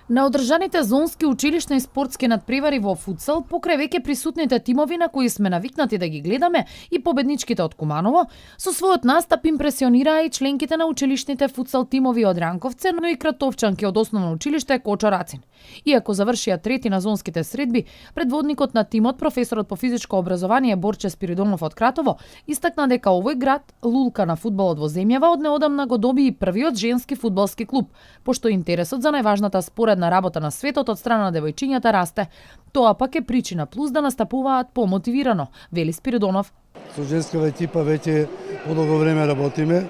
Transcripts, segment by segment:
На одржаните зонски училишни и спортски надпревари во футсал, покрај веќе присутните тимови на кои сме навикнати да ги гледаме и победничките од Куманово, со својот настап импресионираа и членките на училишните футсал тимови од Ранковце, но и кратовчанки од основно училиште Кочо Рацин. Иако завршија трети на зонските средби, предводникот на тимот, професорот по физичко образование Борче Спиридонов од Кратово, истакна дека овој град, лулка на фудбалот во земјава, од неодамна го доби и првиот женски фудбалски клуб, пошто интересот за најважната споредна работа на светот од страна на девојчињата расте. Тоа пак е причина плюс да настапуваат помотивирано, вели Спиридонов. Со женскава екипа веќе подолго време работиме.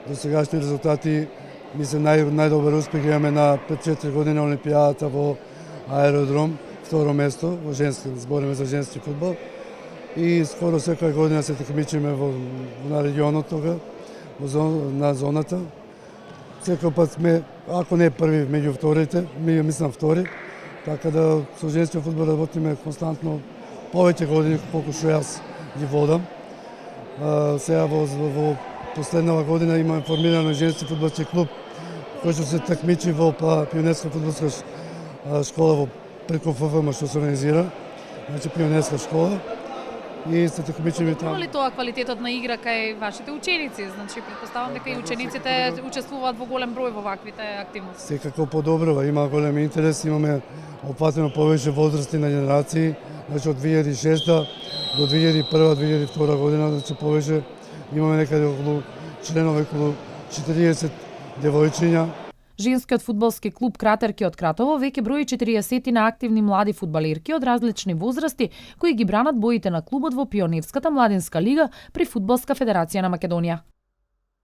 До сегашни резултати мислам најдобар успех имаме на 5-4 години Олимпијадата во Аеродром, второ место во женски, збориме за женски фудбал. И скоро секоја година се такмичиме на регионот тога, на зоната. Секој пат сме, ако не први, меѓу вторите, мислам втори, така да со женски фудбал работиме константно повеќе години колку што јас ги водам. Сега во последнава година имаме формирано женски фудбалски клуб кој што се такмичи во пионерска фудбалска школа преку ФФМ што се организира, значи пионерска школа. И се такмичиме таму. Има ли тоа квалитетот на игра кај вашите ученици? Значи, претпоставам дека и учениците учествуваат во голем број во ваквите активности. Секако подобрува, има голем интерес, имаме опфатено повеќе возрасти на генерации, значи од 2006 до 2001-2002 година, значи повеќе имаме некаде околу членови, околу 40 девојчиња. Женскиот фудбалски клуб Кратерки од Кратово веќе брои 40 на активни млади фудбалерки од различни возрасти кои ги бранат боите на клубот во Пионерската младинска лига при Фудбалска федерација на Македонија.